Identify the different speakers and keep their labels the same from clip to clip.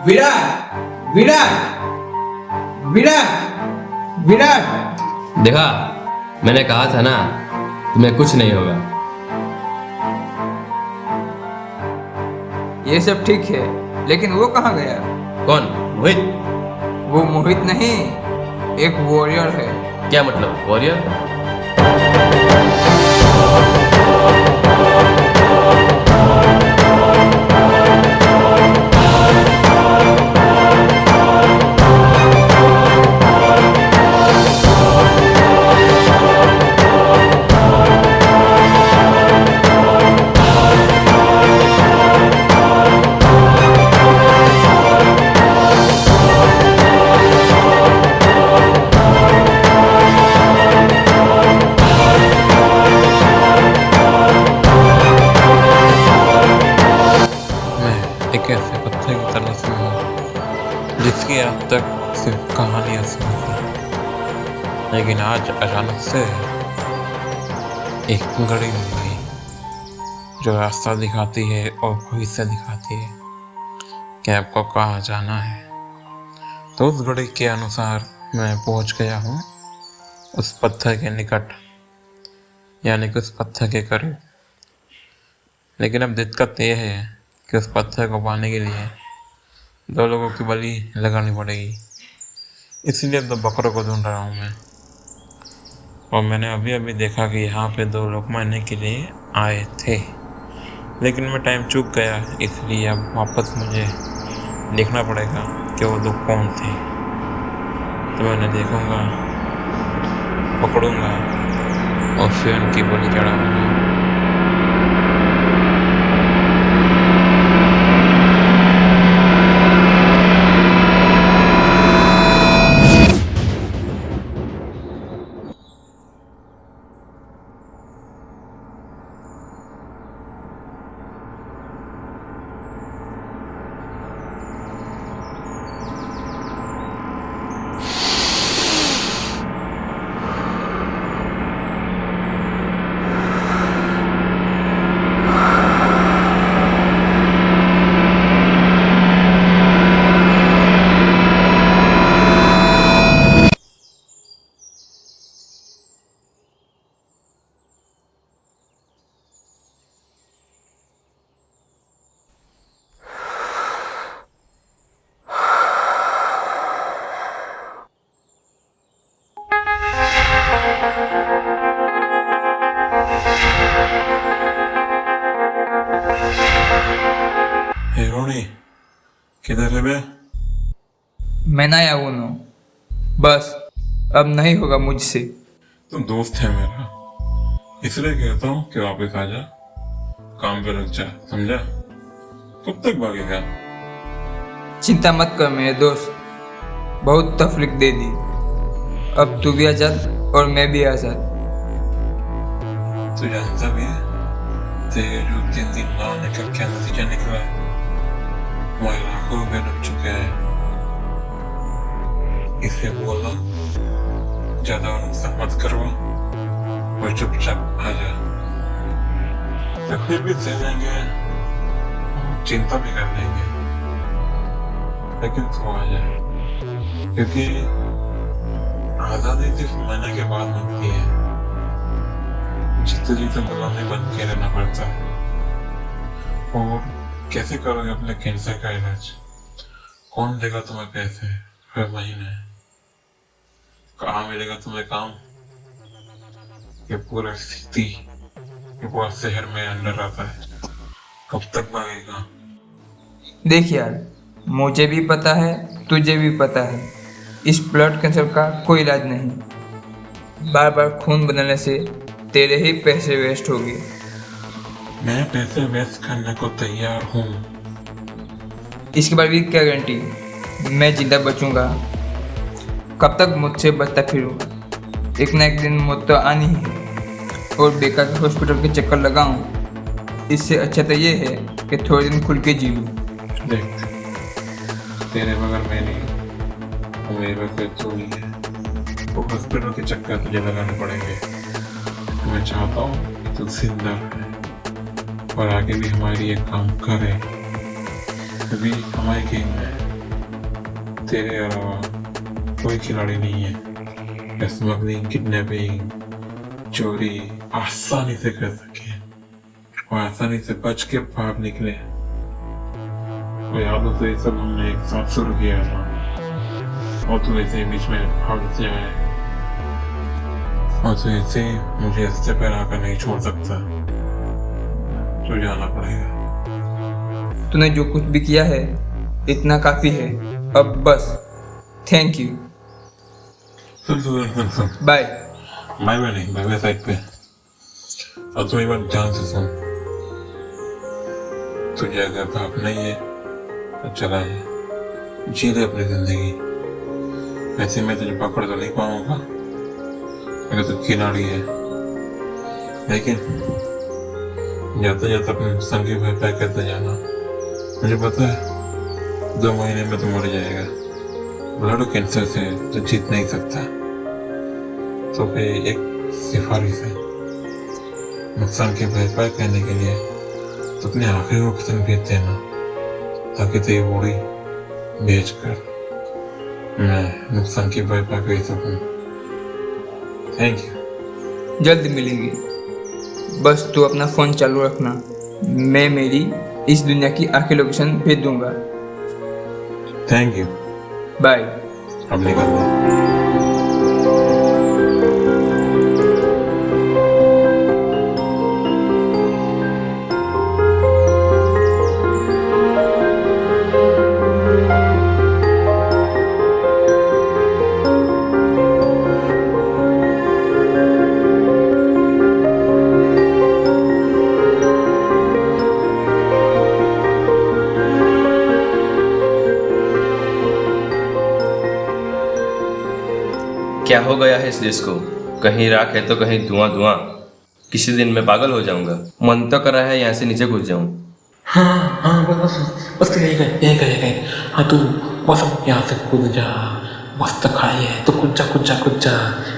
Speaker 1: विराट, विराट, विराट, विराट।
Speaker 2: देखा, मैंने कहा था ना, तुम्हें कुछ नहीं होगा।
Speaker 1: ये सब ठीक है, लेकिन वो कहाँ गया?
Speaker 2: कौन? मोहित?
Speaker 1: वो मोहित नहीं, एक वॉरियर है।
Speaker 2: क्या मतलब वॉरियर?
Speaker 3: एक ऐसे पत्थर की तरह से हूँ जिसकी आज तक सिर्फ कहानियाँ सुनी थी, लेकिन आज अचानक से एक घड़ी मिल गई जो रास्ता दिखाती है और भविष्य दिखाती है कि आपको कहाँ जाना है। तो उस घड़ी के अनुसार मैं पहुँच गया हूँ उस पत्थर के निकट, यानी कि उस पत्थर के करीब। लेकिन अब दिक्कत यह है कि उस पत्थर को पाने के लिए 2 लोगों की बलि लगानी पड़ेगी। इसलिए 2 बकरों को ढूंढ रहा हूँ मैं। और मैंने अभी अभी देखा कि यहाँ पे 2 लोग मरने के लिए आए थे, लेकिन मैं टाइम चूक गया, इसलिए अब वापस मुझे देखना पड़ेगा कि वो 2 कौन थे। तो मैं उन्हें देखूँगा, पकड़ूँगा और फिर उनकी बलि चढ़ाऊँगा। रोनी, किधर है बे?
Speaker 1: मैं ना आया हूँ, बस अब नहीं होगा मुझसे।
Speaker 3: तुम दोस्त है मेरा, इसलिए कहता हूँ कि वापस आ जा, काम पे लग जा, समझा? कब तक भागेगा?
Speaker 1: चिंता मत कर मेरे दोस्त, बहुत तकलीफ दे दी। अब तू भी आजाद और मैं भी आजाद।
Speaker 3: तू जानता भी है तेरे जो 3 दिन मारने का क्या नतीजा निकला है? हमारे लाखों रुपए डूब चुके हैं। इसे बोला ज्यादा नुकसान मत करवा और चुपचाप आ जा। तकलीफ भी सह लेंगे, चिंता भी कर लेंगे, लेकिन तू आ जा, क्योंकि आजादी सिर्फ मरने के बाद मिलती है। जीते जीते गुलामी बन के रहना पड़ता है। और कैसे करोगे अपने कैंसर का इलाज? कौन देगा तुम्हें पैसे हर महीने? कहाँ मिलेगा तुम्हें काम? ये पूरा स्थिति, ये पूरा शहर में अंडर आता है। कब तक भागेगा?
Speaker 1: देख यार, मुझे भी पता है, तुझे भी पता है, इस ब्लड कैंसर का कोई इलाज नहीं। बार बार खून बदलने से तेरे ही पैसे वेस्ट होंगे।
Speaker 3: मैं पैसे वेस्ट करने को तैयार हूँ।
Speaker 1: इसके बाद भी क्या गारंटी मैं जिंदा बचूंगा? कब तक मुझसे बचता फिरूंगा? एक ना एक दिन मौत तो आनी ही है और बेकार के हॉस्पिटल के चक्कर लगाऊं। इससे अच्छा तो ये है कि थोड़े दिन खुल के जी लूं।
Speaker 3: देख, तेरे बगैर मैं नहीं और मेरे बगैर तू नहीं है। वो हॉस्पिटल के चक्कर तुझे लगाने पड़ेंगे। मैं चाहता हूँ कि तू जिंदा रहे और आगे भी हमारे लिए काम करे। अभी हमारी गेम में तेरे अलावा कोई खिलाड़ी नहीं है। स्मगलिंग, किडनैपिंग, चोरी आसानी से कर सके और आसानी से बच के बाहर निकले। और यादों से सब हमने एक साथ शुरू किया था और तू ऐसे बीच में भाग जाए और तू ऐसे मुझे ऐसे पर आकर नहीं छोड़ सकता। तो जाना पड़ेगा।
Speaker 1: तूने जो कुछ भी किया है इतना काफी है। अब बस थैंक यू।
Speaker 3: सुन
Speaker 1: बाय।
Speaker 3: बाय बाय नहीं, बाय बाय साइड पे। और तुम एक बार ध्यान से सुन, तुझे अगर बाप नहीं है तो चला है, जी ले अपनी जिंदगी। वैसे मैं तुझे पकड़ तो नहीं पाऊंगा अगर तू खिलाड़ी है, लेकिन जाते जाते अपने नुकसान की भरपाई करते जाना। मुझे पता है 2 महीने में तो मर जाएगा। ब्लड कैंसर से तो जीत नहीं सकता। तो फिर एक सिफारिश है, नुकसान की भरपाई करने के लिए तो अपने आखिरी ऑप्शन भेज देना ताकि तेरी बॉडी बेच कर मैं नुकसान की भरपाई कर सकूं। Thank you.
Speaker 1: जल्द मिलेंगे। बस तू अपना फोन चालू रखना। मैं मेरी इस दुनिया की आखिरी लोकेशन भेज दूंगा।
Speaker 3: Thank you.
Speaker 1: बाय।
Speaker 3: अब निकल लो।
Speaker 2: क्या हो गया है इस देश को? कहीं राख है तो कहीं धुआं धुआं। किसी दिन मैं पागल हो जाऊंगा। मन तो कर रहा है यहाँ से नीचे घुस जाऊं।
Speaker 3: हाँ बस बस यही हाँ तू बस यहाँ से कूद जा। मस्त खाई है तो कूद जा।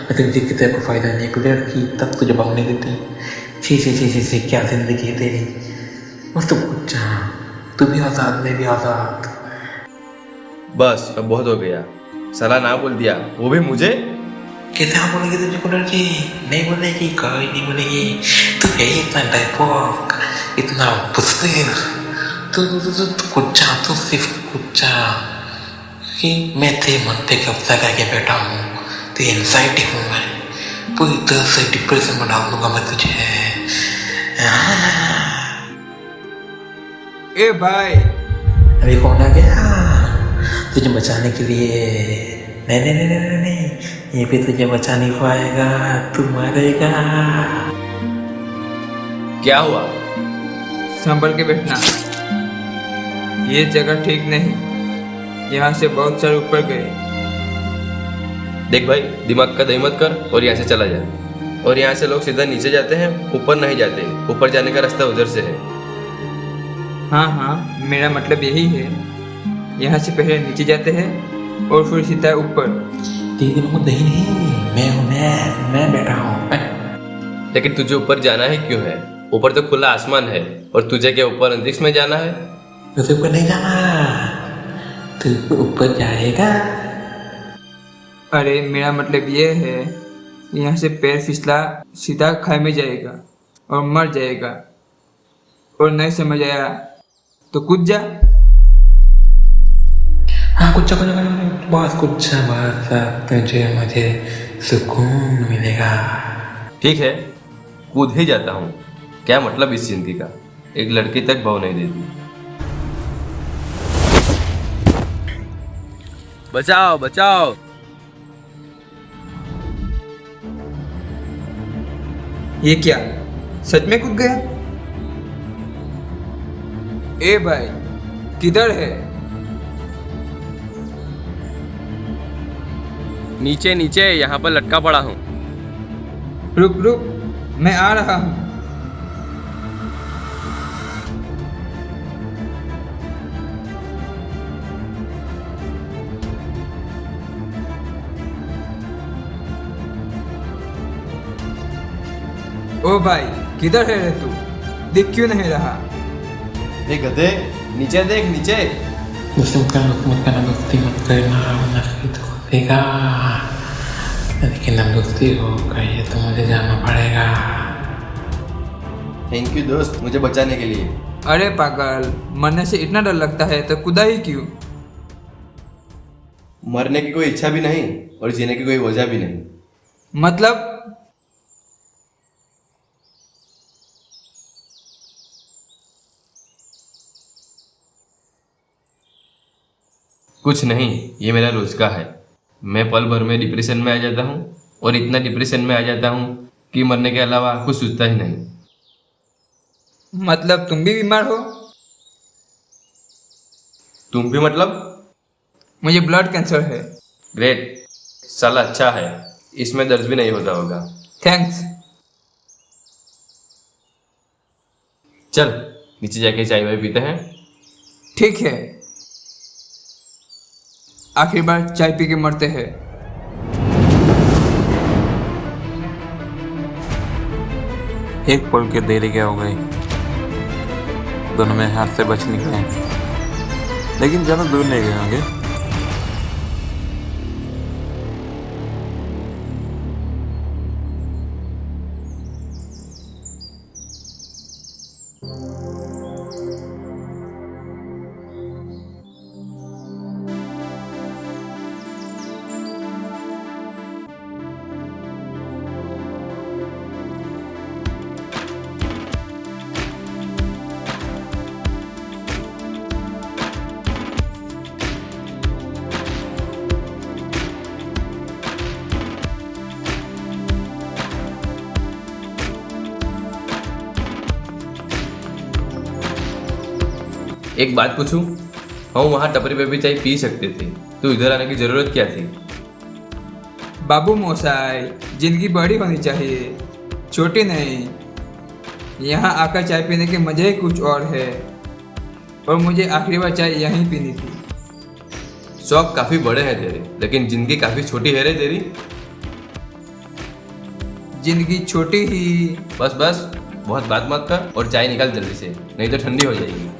Speaker 3: लेकिन जी की तेरे को फायदा नहीं। एक लड़की तब तुझे भागने देती। छी क्या जिंदगी है तेरी। मस्त कूद जा। तू भी आजाद, मैं भी आजाद।
Speaker 2: बस अब बहुत हो गया। साला ना बोल दिया, वो भी मुझे।
Speaker 3: कैसे हाँ बोलेगी तुझे को लड़की? नहीं बोलेगी, कोई नहीं बोलेगी। तू है इतना डायपॉक, इतना बुस्तिर। तू कुछ जा, तू सिर्फ कुछ जा कि मैं तेरे मन पे कब्जा करके बैठा हूँ। तेरी एंजाइटी हूँ मैं। पूरी तरह से डिप्रेशन में डाल दूंगा मैं तुझे।
Speaker 1: ए भाई,
Speaker 3: अभी कौन आ गया तुझे बचाने के लिए? नहीं, ये भी तुझे बचा नहीं पाएगा। तू मरेगा।
Speaker 2: क्या हुआ?
Speaker 1: संभल के बैठना। ये जगह ठीक नहीं। यहाँ से बहुत सारे ऊपर गए।
Speaker 2: देख भाई, दिमाग का दही मत कर और यहाँ से चला जा। और यहाँ से लोग सीधा नीचे जाते हैं, ऊपर नहीं जाते। ऊपर जाने का रास्ता उधर से है।
Speaker 1: हाँ, मेरा मतलब यही है। यहाँ से पहले नीचे जाते हैं और फिर सीधा ऊपर।
Speaker 3: तेरे दिमाग में दही नहीं, मैं बैठा हूँ।
Speaker 2: लेकिन तुझे ऊपर जाना है क्यों है? ऊपर तो खुला आसमान है और तुझे क्या ऊपर अंतरिक्ष में जाना है?
Speaker 3: तुझे ऊपर नहीं जाना, तू ऊपर जाएगा।
Speaker 1: अरे मेरा मतलब ये है, यहाँ से पैर फिसला सीधा खाई में जाएगा और मर जाएगा। और नहीं समझ आया तो कूद जा।
Speaker 3: हाँ कुछ बस तुझे मुझे सुकून मिलेगा।
Speaker 2: ठीक है, कूद ही जाता हूँ। क्या मतलब इस जिंदगी का? एक लड़की तक भाव नहीं देती। बचाओ।
Speaker 1: ये क्या सच में कूद गया? ए भाई, किधर है?
Speaker 2: नीचे यहाँ पर लटका पड़ा हूँ।
Speaker 1: रुक रुक, मैं आ रहा हूँ। ओ भाई, किधर है रे तू? दिख क्यों नहीं रहा?
Speaker 2: ए गधे, नीचे देख नीचे।
Speaker 3: दोस्तों का हुकूमत करना दोस्ती मत करना वरना फिर तो होगा। लेकिन अब दोस्ती हो गई तो मुझे जाना पड़ेगा।
Speaker 2: थैंक यू दोस्त मुझे बचाने के लिए।
Speaker 1: अरे पागल, मरने से इतना डर लगता है तो कूदा ही क्यों?
Speaker 2: मरने की कोई इच्छा भी नहीं और जीने की कोई वजह भी नहीं।
Speaker 1: मतलब?
Speaker 2: कुछ नहीं, ये मेरा रोज का है। मैं पल भर में डिप्रेशन में आ जाता हूँ और इतना डिप्रेशन में आ जाता हूँ कि मरने के अलावा कुछ सोचता ही नहीं।
Speaker 1: मतलब तुम भी बीमार हो?
Speaker 2: तुम भी मतलब?
Speaker 1: मुझे ब्लड कैंसर है।
Speaker 2: ग्रेट, साला अच्छा है, इसमें दर्द भी नहीं होता होगा।
Speaker 1: थैंक्स।
Speaker 2: चल नीचे जाके चाय वाय पीते हैं।
Speaker 1: ठीक है, आखिरी बार चाय पी के मरते हैं।
Speaker 3: एक पल की देरी क्या हो गई, दोनों में हाथ से बच निकले, लेकिन ज़्यादा दूर नहीं गए होंगे।
Speaker 2: एक बात पूछूं? हम वहाँ टपरी पे भी चाय पी सकते थे, तो इधर आने की जरूरत क्या थी?
Speaker 1: बाबू मोसाई, जिंदगी बड़ी होनी चाहिए, छोटी नहीं। यहाँ आकर चाय पीने के मजे ही कुछ और है। और मुझे आखिरी बार चाय यहीं पीनी थी।
Speaker 2: शौक काफी बड़े हैं तेरे, लेकिन जिंदगी काफी छोटी है रे तेरी।
Speaker 1: जिंदगी छोटी ही।
Speaker 2: बस बस, बहुत बात मत कर और चाय निकाल जल्दी से, नहीं तो ठंडी हो जाएगी।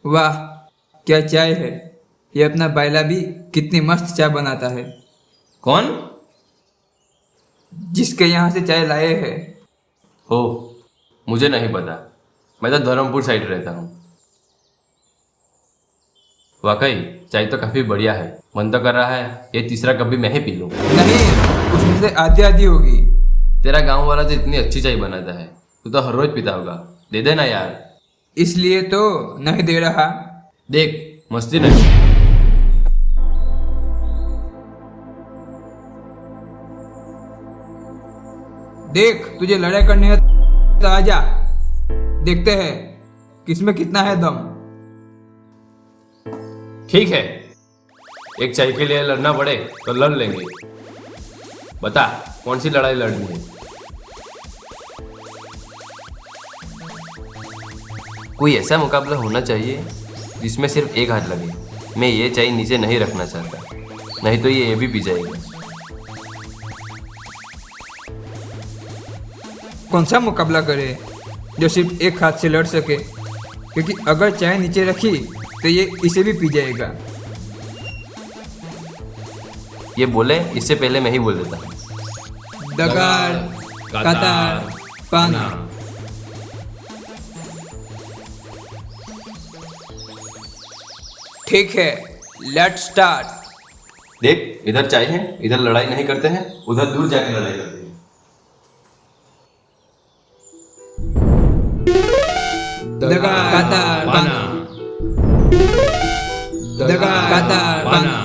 Speaker 1: वाह, क्या चाय है। ये अपना बायला भी कितनी मस्त चाय बनाता है।
Speaker 2: कौन?
Speaker 1: जिसके यहाँ से चाय लाए हैं।
Speaker 2: हो, मुझे नहीं पता, मैं तो धर्मपुर साइड रहता हूँ। वाकई चाय तो काफी बढ़िया है, मन तो कर रहा है ये तीसरा कप भी मैं ही पी लूँ।
Speaker 1: नहीं, उसमें से आधी आधी होगी।
Speaker 2: तेरा गांव वाला तो इतनी अच्छी चाय बनाता है, तू तो हर रोज पीता होगा, दे देना यार।
Speaker 1: इसलिए तो नहीं दे रहा।
Speaker 2: देख, मस्ती नहीं।
Speaker 1: देख, तुझे लड़ाई करनी है तो आजा, देखते हैं किसमें कितना है दम।
Speaker 2: ठीक है, एक चाय के लिए लड़ना पड़े तो लड़ लेंगे। बता कौन सी लड़ाई लड़नी है? कोई ऐसा मुकाबला होना चाहिए जिसमें सिर्फ एक हाथ लगे। मैं ये चाय नीचे नहीं रखना चाहता, नहीं तो ये भी पी जाएगा।
Speaker 1: कौन सा मुकाबला करे जो सिर्फ एक हाथ से लड़ सके, क्योंकि अगर चाय नीचे रखी तो ये इसे भी पी जाएगा।
Speaker 2: ये बोले इससे पहले मैं ही बोल देता।
Speaker 1: दगाड़, कतार, पाना। ठीक है, लेट्स स्टार्ट।
Speaker 2: देख, इधर चाय है, इधर लड़ाई नहीं करते हैं, उधर दूर जाके लड़ाई करते हैं।
Speaker 1: दगाड़, कतार, पाना। दगाड़, कतार, पाना।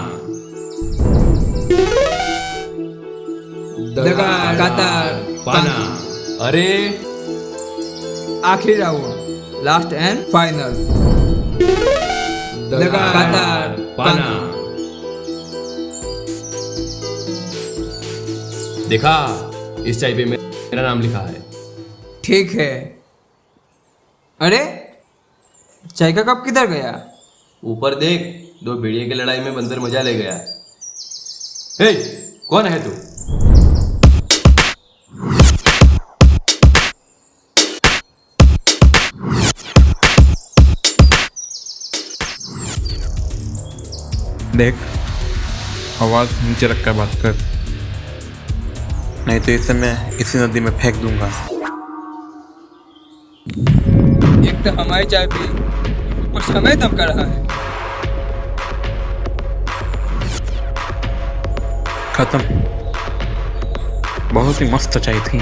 Speaker 1: दगाड़, कतार, पाना।
Speaker 2: अरे
Speaker 1: आखिरी राउंड, लास्ट एंड फाइनल। दगाड़, कतार, पाना।
Speaker 2: देखा, इस चाय पे मेरा नाम लिखा है।
Speaker 1: ठीक है। अरे, चाय का कप किधर गया?
Speaker 2: ऊपर देख, 2 भेड़िए की लड़ाई में बंदर मजा ले गया। हे, कौन है तू?
Speaker 3: देख, आवाज नीचे रखकर बात कर, नहीं तो इसे मैं इसी नदी में फेंक दूंगा।
Speaker 1: एक तो हमारी चाय पी, ऊपर से हमें धमका रहा है।
Speaker 3: खत्म। बहुत ही मस्त चाय थी।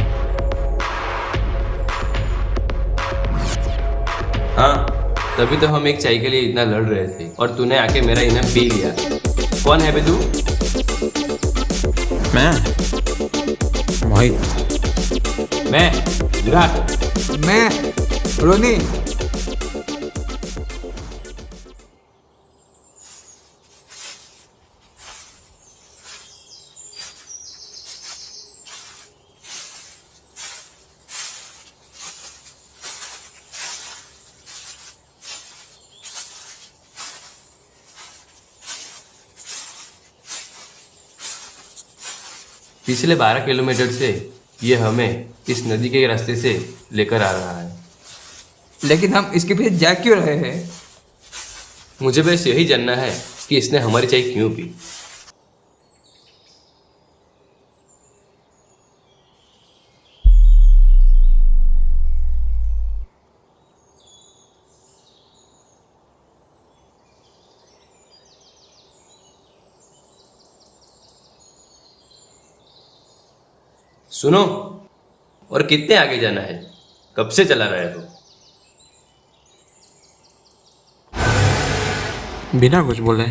Speaker 2: हाँ, तभी तो हम एक चाय के लिए इतना लड़ रहे थे और तूने आके मेरा इनाम पी लिया। कौन है बे तू?
Speaker 3: मैं मोहित।
Speaker 2: मैं विराट।
Speaker 1: मैं रोनी।
Speaker 2: पिछले 12 किलोमीटर से ये हमें इस नदी के रास्ते से लेकर आ रहा है।
Speaker 1: लेकिन हम इसके पीछे जा क्यों रहे हैं?
Speaker 2: मुझे बस यही जानना है कि इसने हमारी चाय क्यों पी। सुनो, और कितने आगे जाना है? कब से चला रहा है तू?
Speaker 3: बिना कुछ बोले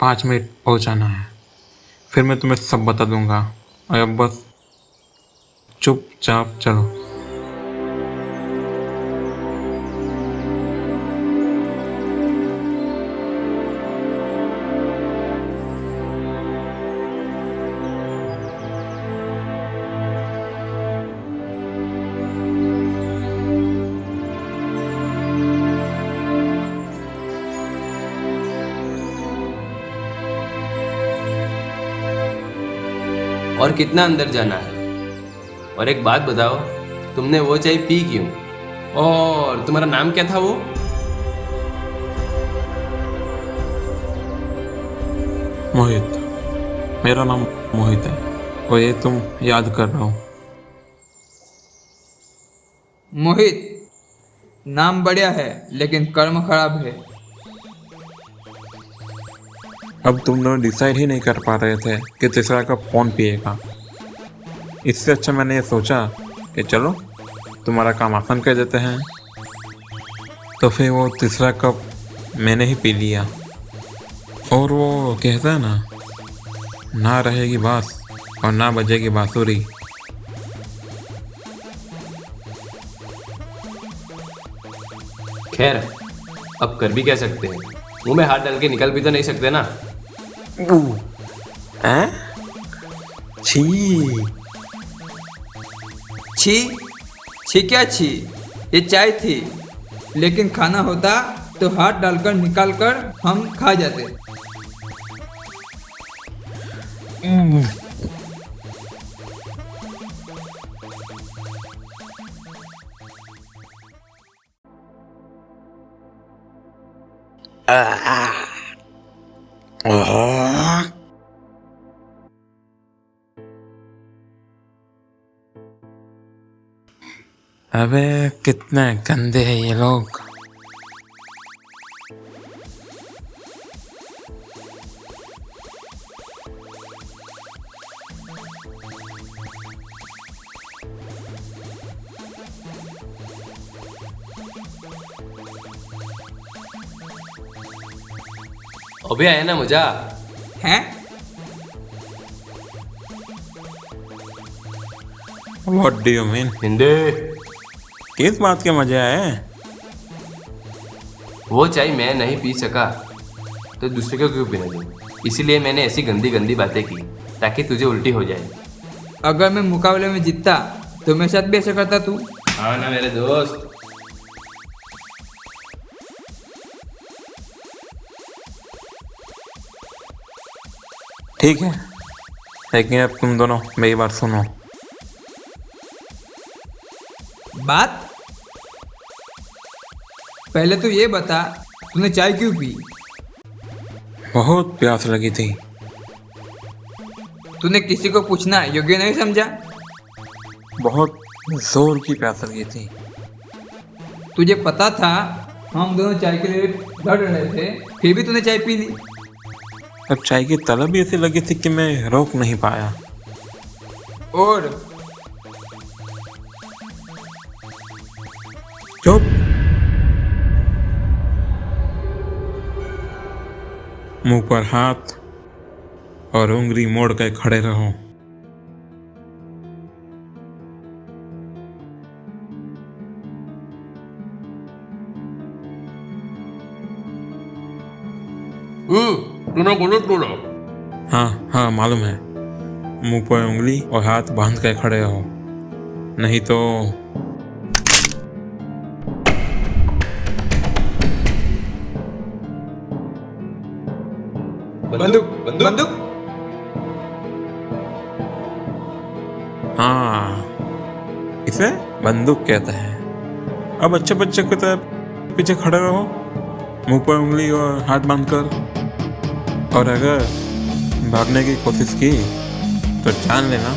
Speaker 3: 5 मिनट पहुंचाना है, फिर मैं तुम्हें सब बता दूंगा। और अब बस चुपचाप चलो।
Speaker 2: और कितना अंदर जाना है? और एक बात बताओ, तुमने वो चाय पी क्यों? और तुम्हारा नाम क्या था वो?
Speaker 3: मोहित। मेरा नाम मोहित है, और ये तुम याद कर रहे हो।
Speaker 1: मोहित, नाम बढ़िया है लेकिन कर्म खराब है।
Speaker 3: अब तुम दोनों डिसाइड ही नहीं कर पा रहे थे कि तीसरा कप कौन पिएगा। इससे अच्छा मैंने ये सोचा कि चलो तुम्हारा काम आसान कर देते हैं। तो फिर वो तीसरा कप मैंने ही पी लिया। और वो कहता है ना रहेगी बांस और ना बजेगी बांसुरी।
Speaker 2: खैर, अब कर भी क्या सकते हैं? मुंह में हाथ डाल के निकल भी तो नहीं सकते ना।
Speaker 3: छी।
Speaker 1: छी? छी क्या छी? ये चाय थी। लेकिन खाना होता तो हाथ डालकर निकाल कर हम खा जाते।
Speaker 3: अबे कितने गंदे हैं ये लोग।
Speaker 2: अभी आया ना मजा।
Speaker 1: हैं?
Speaker 3: What do you mean?
Speaker 2: Hindi.
Speaker 3: किस बात के मजे आए?
Speaker 2: वो चाय मैं नहीं पी सका तो दूसरे को क्यों पीने दूं? इसीलिए मैंने ऐसी गंदी गंदी बातें की ताकि तुझे उल्टी हो जाए।
Speaker 1: अगर मैं मुकाबले में जीतता तो मेरे साथ भी ऐसा करता तू?
Speaker 2: हाँ ना मेरे दोस्त।
Speaker 3: ठीक है, लेकिन अब तुम दोनों मेरी बात सुनो।
Speaker 1: बात? पहले तो ये बता, तूने चाय क्यों पी?
Speaker 3: बहुत प्यास लगी थी।
Speaker 1: तूने किसी को पूछना योग्य नहीं समझा?
Speaker 3: बहुत जोर की प्यास लगी थी।
Speaker 1: तुझे पता था हम दोनों चाय के लिए लड़ रहे थे, फिर भी तूने चाय पी ली।
Speaker 3: अब चाय की तलब भी ऐसी लगी थी कि मैं रोक नहीं पाया।
Speaker 1: और
Speaker 3: चुप। मुंह पर हाथ और उंगली मोड़ कर खड़े रहो।
Speaker 2: तूने गलत बोला।
Speaker 3: हाँ मालूम है। मुंह पर उंगली और हाथ बांध कर खड़े रहो, नहीं तो
Speaker 1: बंदूक बंदूक।
Speaker 3: हाँ, इसे बंदूक कहते हैं। अब अच्छे बच्चे की तरह पीछे खड़े रहो, मुंह पर उंगली और हाथ बांधकर। और अगर भागने की कोशिश की तो जान लेना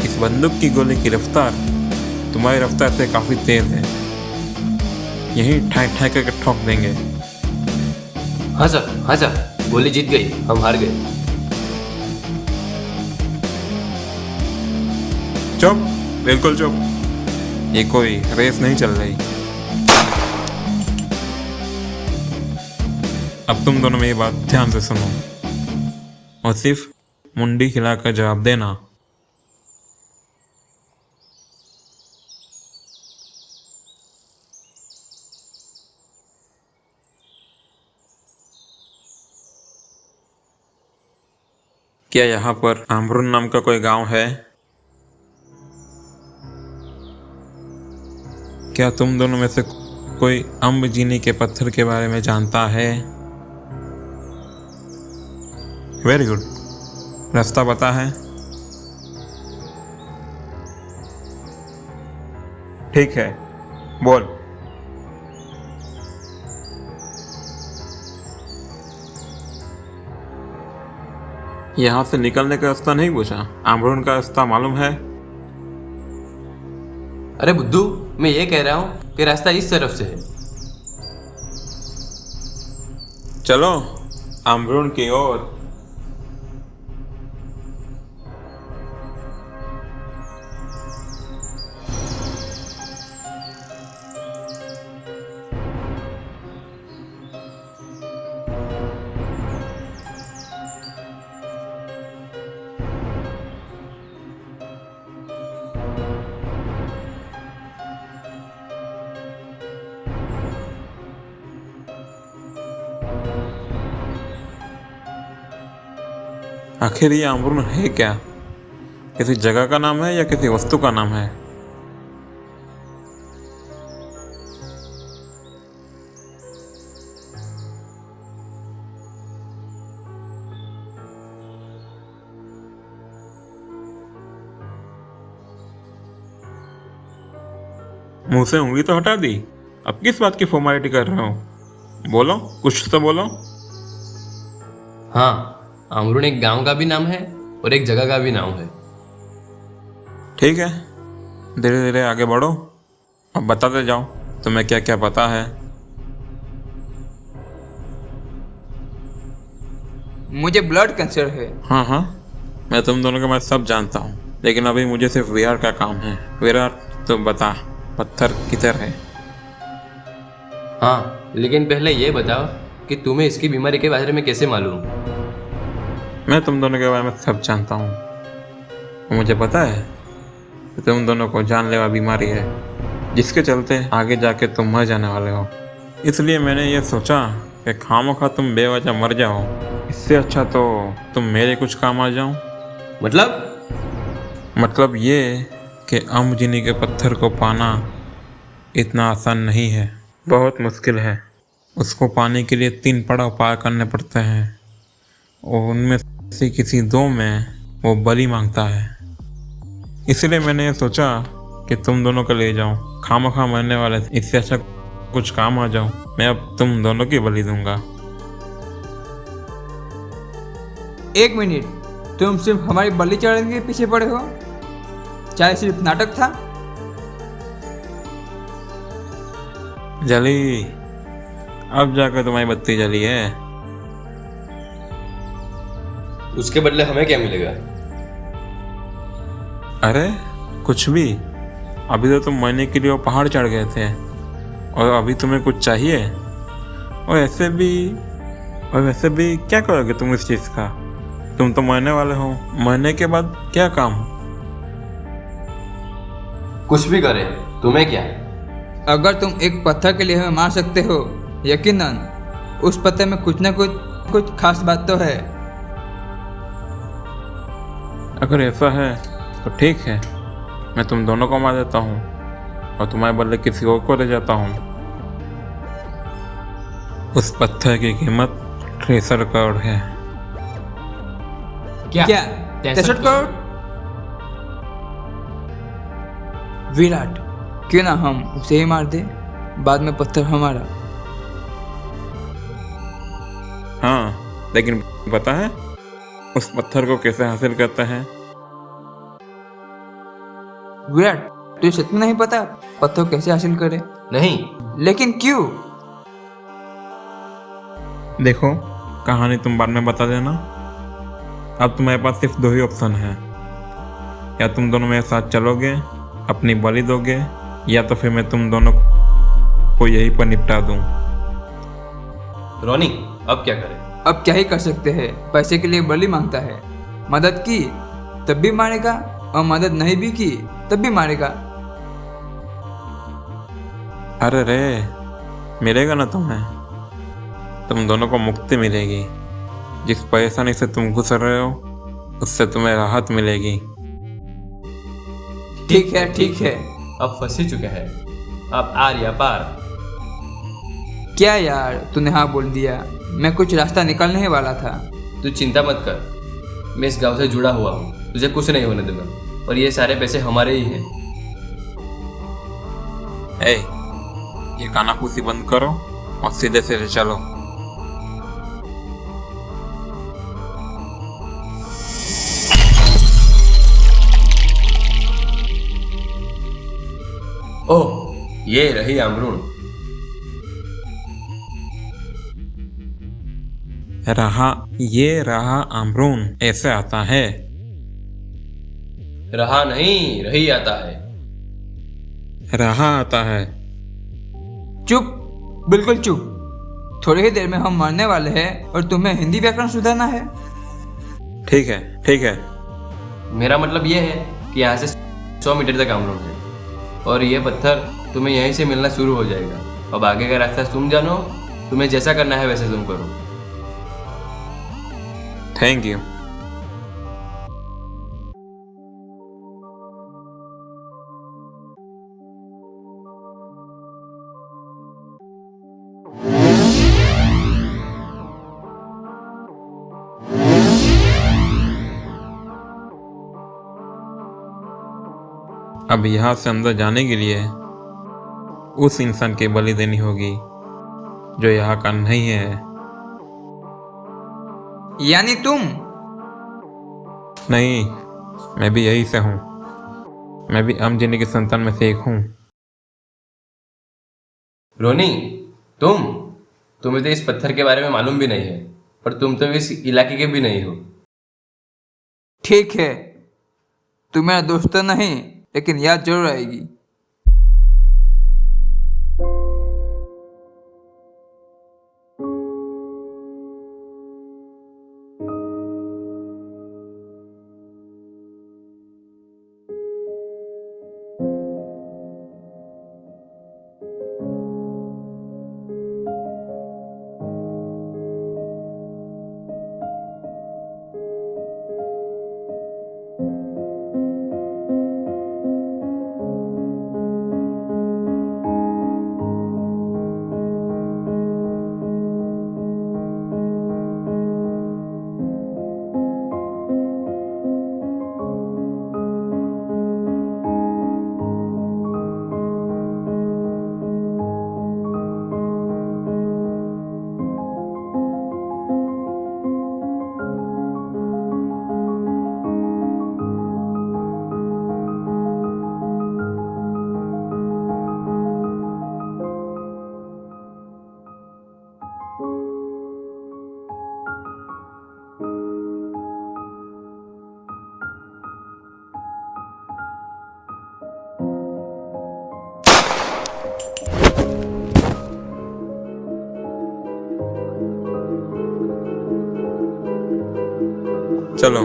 Speaker 3: इस बंदूक की गोली की रफ्तार तुम्हारी रफ्तार से काफी तेज है। यही ठाई ठाई करके ठोक देंगे।
Speaker 2: हाँ सर, गोली जीत गई, हम हार गए।
Speaker 3: चुप, बिल्कुल चुप। ये कोई रेस नहीं चल रही। अब तुम दोनों मेरी बात ध्यान से सुनो और सिर्फ मुंडी हिलाकर जवाब देना। क्या यहाँ पर आमरून नाम का कोई गांव है? क्या तुम दोनों में से कोई अम्ब जीनी के पत्थर के बारे में जानता है? वेरी गुड, रास्ता पता है? ठीक है, बोल। यहाँ से निकलने का रास्ता नहीं पूछा, आमरून का रास्ता मालूम है?
Speaker 2: अरे बुद्धू, मैं ये कह रहा हूँ कि रास्ता इस तरफ से है।
Speaker 3: चलो आमरून की ओर। आखिर ये आमरून है क्या? किसी जगह का नाम है या किसी वस्तु का नाम है? मुंह से उंगली तो हटा दी, अब किस बात की फॉर्मेलिटी कर रहे हो? बोलो, कुछ तो बोलो।
Speaker 2: हाँ, अमरून एक गांव का भी नाम है और एक जगह का भी नाम है।
Speaker 3: ठीक है, धीरे धीरे आगे बढ़ो, अब बताते जाओ तुम्हें क्या क्या पता है।
Speaker 1: मुझे ब्लड कैंसर है।
Speaker 3: हाँ हाँ, मैं तुम दोनों के बारे में सब जानता हूँ, लेकिन अभी मुझे सिर्फ विराट का काम है। विराट, तो बता, पत्थर किधर है?
Speaker 2: हाँ, लेकिन पहले ये बताओ कि तुम्हें इसकी बीमारी के बारे में कैसे मालूम?
Speaker 3: मैं तुम दोनों के बारे में सब जानता हूँ। मुझे पता है कि तुम दोनों को जानलेवा बीमारी है, जिसके चलते आगे जाके तुम मर जाने वाले हो। इसलिए मैंने ये सोचा कि खामोखा तुम बेवजह मर जाओ, इससे अच्छा तो तुम मेरे कुछ काम आ जाओ। मतलब ये कि अम्बजीनी के पत्थर को पाना इतना आसान नहीं है, बहुत मुश्किल है। उसको पाने के लिए 3 पड़ाव पार करने पड़ते हैं और उनमें से किसी 2 में वो बलि मांगता है। इसलिए मैंने ये सोचा कि तुम दोनों को ले जाऊं, खामखा मरने वाले, इससे अच्छा कुछ काम आ जाओ। मैं अब तुम दोनों की बलि दूंगा।
Speaker 1: 1 मिनट, तुम सिर्फ हमारी बलि चढ़ाने के पीछे पड़े हो? चाहे सिर्फ नाटक था?
Speaker 3: जली, अब जाकर तुम्हारी बत्ती जली है।
Speaker 2: उसके बदले हमें क्या मिलेगा?
Speaker 3: अरे कुछ भी, अभी तो तुम मरने के लिए वो पहाड़ चढ़ गए थे और अभी तुम्हें कुछ चाहिए? और वैसे भी क्या करोगे तुम इस चीज़ का? तुम तो मरने वाले हो, मरने के बाद क्या काम?
Speaker 2: कुछ भी करे, तुम्हें क्या?
Speaker 1: अगर तुम एक पत्थर के लिए हमें मार सकते हो, यकीनन उस पत्थर में कुछ ना कुछ खास बात तो है।
Speaker 3: अगर ऐसा है तो ठीक है, मैं तुम दोनों को मार देता हूँ और तुम्हारे बदले किसी और को ले जाता हूँ। उस पत्थर की कीमत 63 करोड़ है।
Speaker 1: क्या 63 करोड़? विराट, क्यों ना हम उसे ही मार दे, बाद में पत्थर हमारा।
Speaker 3: हाँ, लेकिन पता है उस पत्थर को कैसे हासिल करता है?
Speaker 1: विराट, तुझे सच में नहीं पता पत्थर कैसे हासिल करे?
Speaker 2: नहीं।
Speaker 1: लेकिन क्यों?
Speaker 3: देखो, कहानी तुम बाद में बता देना। अब तुम्हारे पास सिर्फ 2 ही ऑप्शन है, या तुम दोनों मेरे साथ चलोगे, अपनी बलि दोगे, या तो फिर मैं तुम दोनों को यहीं पर निपटा दूं।
Speaker 2: रोनी, अब क्या करें?
Speaker 1: अब क्या ही कर सकते हैं, पैसे के लिए बलि मांगता है। मदद की तब भी मारेगा और मदद नहीं भी की तब भी मारेगा।
Speaker 3: अरे रे, मिलेगा ना तुम्हें, तुम दोनों को मुक्ति मिलेगी। जिस परेशानी से तुम गुजर रहे हो उससे तुम्हें राहत मिलेगी।
Speaker 1: ठीक है, ठीक है।
Speaker 2: अब फंस ही चुके हैं, अब आर या पार।
Speaker 1: क्या यार, तूने हाँ बोल दिया, मैं कुछ रास्ता निकालने ही वाला था।
Speaker 2: तू चिंता मत कर, मैं इस गांव से जुड़ा हुआ हूँ, तुझे कुछ नहीं होने दूंगा और ये सारे पैसे हमारे ही हैं।
Speaker 3: ए, ये कानाफूसी बंद करो और सीधे सीधे चलो।
Speaker 2: ओह, ये रही अमरून।
Speaker 3: ये रहा अमरून, ऐसे आता है।
Speaker 2: रहा नहीं, रही आता है।
Speaker 3: रहा आता है।
Speaker 1: चुप, बिल्कुल चुप। थोड़ी ही देर में हम मरने वाले हैं और तुम्हें हिंदी व्याकरण सुधारना है।
Speaker 3: ठीक है, ठीक है।
Speaker 2: मेरा मतलब ये है कि यहाँ से 100 मीटर तक अमरून है और ये पत्थर तुम्हें यहीं से मिलना शुरू हो जाएगा। अब आगे का रास्ता तुम जानो, तुम्हें जैसा करना है वैसे तुम करो।
Speaker 3: Thank you. अब यहाँ से अंदर जाने के लिए उस इंसान की बलि देनी होगी जो यहाँ का नहीं है।
Speaker 1: यानी तुम?
Speaker 3: नहीं, मैं भी यही से हूँ। मैं भी अमजिनी की संतान में से एक हूँ।
Speaker 2: रोनी, तुम्हें तो इस पत्थर के बारे में मालूम भी नहीं है, और तुम तो इस इलाके के भी नहीं हो।
Speaker 1: ठीक है, तू मेरा दोस्त तो नहीं, लेकिन याद जरूर आएगी।
Speaker 3: चलो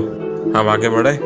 Speaker 3: हम आगे बढ़े।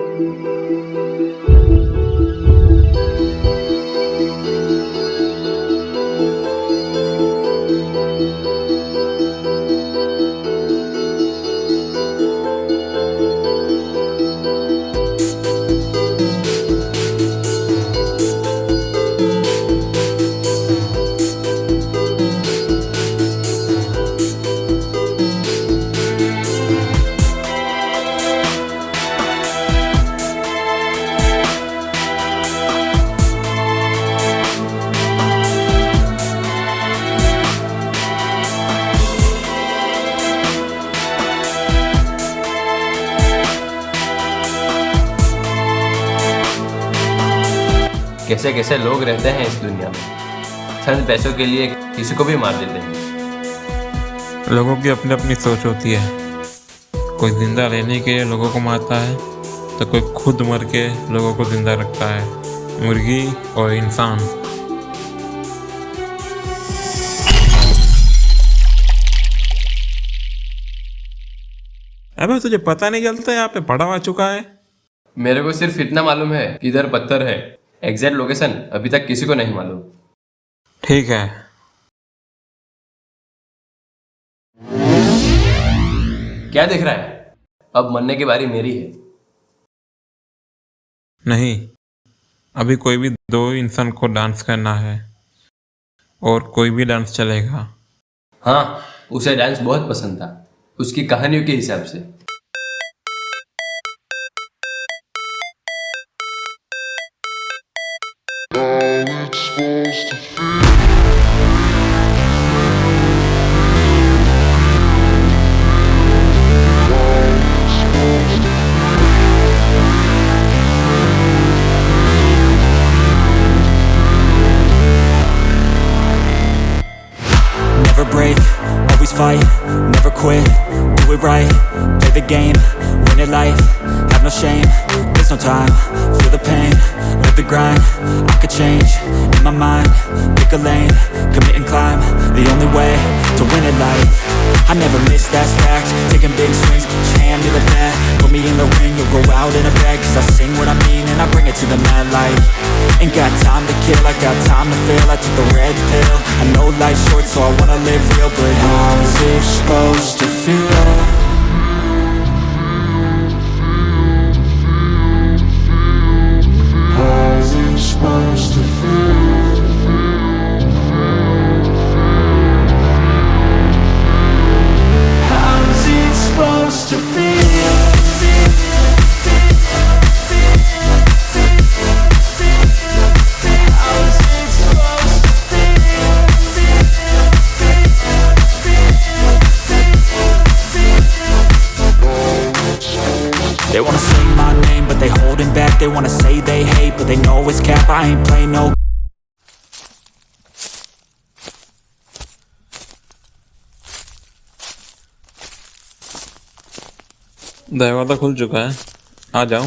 Speaker 2: कैसे कैसे लोग रहते हैं इस दुनिया में, चंद पैसों के लिए किसी को भी मार देते हैं।
Speaker 3: लोगों की अपनी अपनी सोच होती है। कोई जिंदा रहने के लिए लोगों को मारता है, तो कोई खुद मर के लोगों को जिंदा रखता है। मुर्गी और इंसान। अबे तुझे पता नहीं चलता यहाँ पे पड़ा हुआ चुका है।
Speaker 2: मेरे को सिर्फ इतना मालूम है कि इधर पत्थर है, एग्जैक्ट लोकेशन अभी तक किसी को नहीं मालूम।
Speaker 3: ठीक है,
Speaker 2: क्या देख रहा है? अब मरने की बारी मेरी है।
Speaker 3: नहीं, अभी कोई भी दो इंसान को डांस करना है और कोई भी डांस चलेगा।
Speaker 2: हाँ, उसे डांस बहुत पसंद था, उसकी कहानियों के हिसाब से।
Speaker 4: Never break, always fight, never quit, do it right, play the game, win it life, have no shame, there's no time, feel the pain, live the grind, I could change, in my mind, pick a lane, commit and climb, the only way to win it life. I never miss, that's fact, taking big swings, put your hand to the bat, put me in the ring, you'll go out in a bag, cause I sing what I mean and I bring it to the mad light. Ain't got time to kill, I got time to feel, I took the red pill, I know life's short so I wanna live real, but how's it supposed to feel? How's it supposed to feel? How's it supposed to feel? How's it supposed to feel? know it's cap, I ain't play no.
Speaker 3: दरवाजा खुल चुका है, आ जाओ।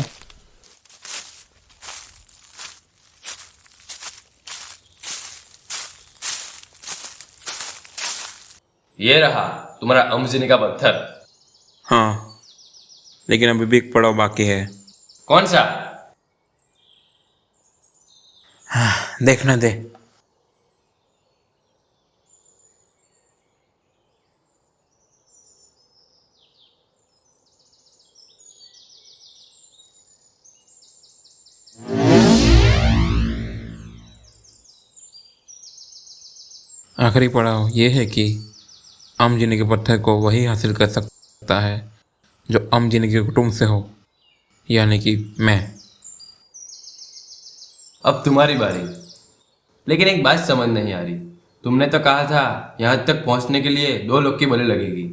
Speaker 2: ये रहा तुम्हारा अमजनी का पत्थर।
Speaker 3: हाँ, लेकिन अभी भी एक पड़ाव बाकी है।
Speaker 2: कौन सा?
Speaker 3: देखना दे। आखिरी पड़ाव ये है कि अमजनी के पत्थर को वही हासिल कर सकता है जो अमजनी के कुटुंब से हो, यानी कि मैं।
Speaker 2: अब तुम्हारी बारी। लेकिन एक बात समझ नहीं आ रही, तुमने तो कहा था यहाँ तक पहुँचने के लिए 2 लोग की बलि लगेगी,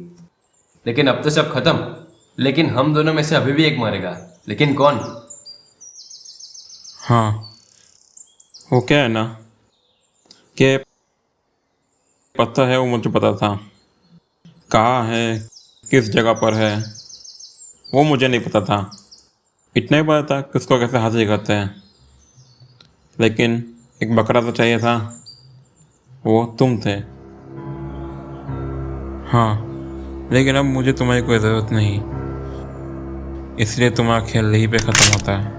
Speaker 2: लेकिन अब तो सब खत्म। लेकिन हम दोनों में से अभी भी एक मरेगा, लेकिन कौन?
Speaker 3: हाँ, वो क्या है ना कि पत्थर है वो मुझे पता था, कहाँ है, किस जगह पर है, वो मुझे नहीं पता था। इतना ही पता था कि उसको कैसे हासिल करते हैं, लेकिन एक बकरा तो चाहिए था, वो तुम थे। हाँ, लेकिन अब मुझे तुम्हारी कोई ज़रूरत नहीं, इसलिए तुम्हारा खेल यहीं पे ख़त्म होता है।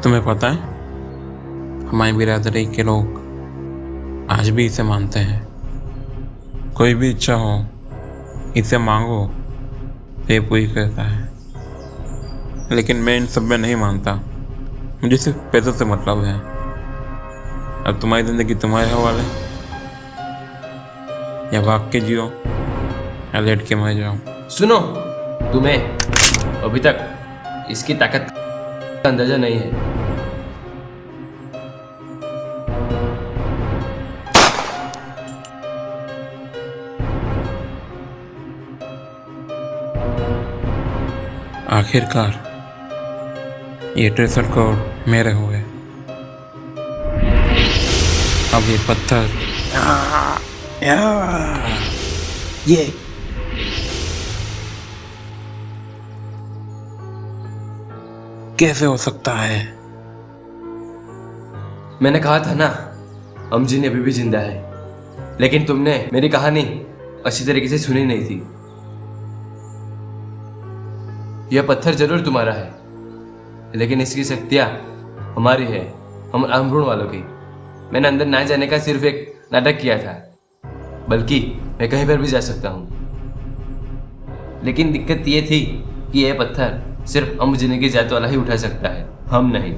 Speaker 3: तुम्हें पता है, हमारी बिरादरी के लोग आज भी इसे मानते हैं। कोई भी इच्छा हो, इसे मांगो, ये पूरी करता है। लेकिन मैं इन सब में नहीं मानता, मुझे सिर्फ पैसों से मतलब है। अब तुम्हारी ज़िंदगी तुम्हारे हवाले, या भाग के जियो या लेट के मर जाओ।
Speaker 2: सुनो, तुम्हें अभी तक इसकी ताकत का अंदाजा नहीं है।
Speaker 3: आखिरकार ये ट्रेसर कोड मेरे हुए। अब ये पत्थर
Speaker 4: ये
Speaker 3: कैसे हो सकता है?
Speaker 2: मैंने कहा था ना, अमजनी अभी भी जिंदा है, लेकिन तुमने मेरी कहानी अच्छी तरीके से सुनी नहीं थी। यह पत्थर जरूर तुम्हारा है, लेकिन इसकी शक्तियाँ हमारी है, हम आमरून वालों की। मैंने अंदर ना जाने का सिर्फ एक नाटक किया था, बल्कि मैं कहीं पर भी जा सकता हूँ। लेकिन दिक्कत ये थी कि यह पत्थर सिर्फ अमजनी की जात वाला ही उठा सकता है, हम नहीं,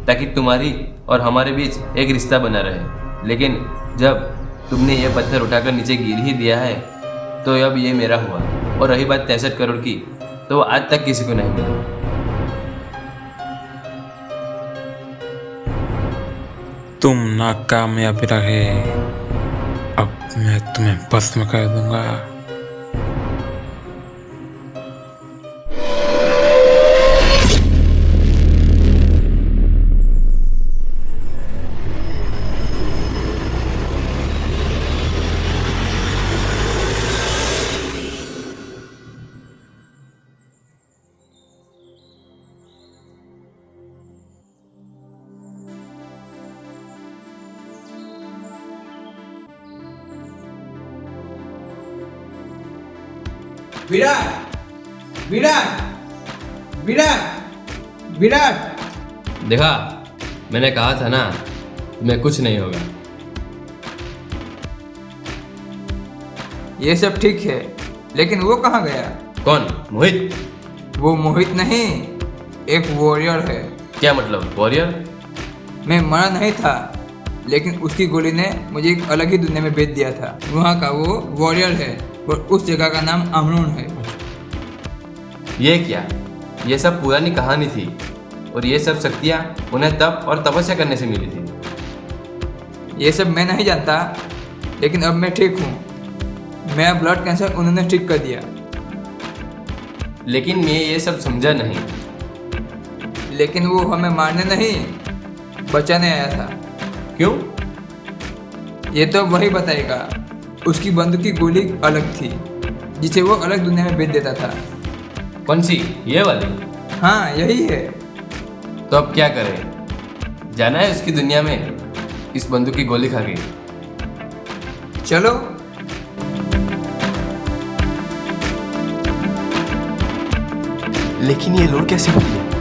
Speaker 2: ताकि तुम्हारी और हमारे बीच एक रिश्ता बना रहे। लेकिन जब तुमने यह पत्थर उठाकर नीचे गिर ही दिया है, तो अब ये मेरा हुआ। और रही बात 63 करोड़ की, तो वो आज तक किसी को नहीं मिला।
Speaker 3: तुम नाकामयाब रहे, अब मैं तुम्हें भस्म कर दूंगा।
Speaker 1: विराट, विराट, विराट, विराट।
Speaker 2: देखा, मैंने कहा था ना, तुम्हें कुछ नहीं होगा।
Speaker 1: ये सब ठीक है, लेकिन वो कहाँ गया?
Speaker 2: कौन? मोहित?
Speaker 1: वो मोहित नहीं, एक वॉरियर है।
Speaker 2: क्या मतलब वॉरियर?
Speaker 1: मैं मरा नहीं था, लेकिन उसकी गोली ने मुझे एक अलग ही दुनिया में भेज दिया था। वहाँ का वो वॉरियर है और उस जगह का नाम आमरून है।
Speaker 2: ये क्या? ये सब पुरानी कहानी थी और ये सब शक्तियाँ उन्हें तप और तपस्या करने से मिली थी।
Speaker 1: ये सब मैं नहीं जानता, लेकिन अब मैं ठीक हूँ। मेरा ब्लड कैंसर उन्होंने ठीक कर दिया।
Speaker 2: लेकिन मैं ये सब समझा नहीं।
Speaker 1: लेकिन वो हमें मारने नहीं, बचाने आया था।
Speaker 2: क्यों?
Speaker 1: ये तो वही बताएगा। उसकी बंदूक की गोली अलग थी, जिसे वो अलग दुनिया में बेच देता था।
Speaker 2: कौन सी? ये वाली?
Speaker 1: हाँ, यही है।
Speaker 2: तो अब क्या करें? जाना है उसकी दुनिया में इस बंदूक की गोली खा के।
Speaker 1: चलो।
Speaker 2: लेकिन ये लोड कैसे होती है?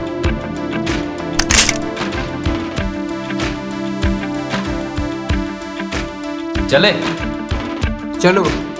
Speaker 2: चले।
Speaker 1: चलो।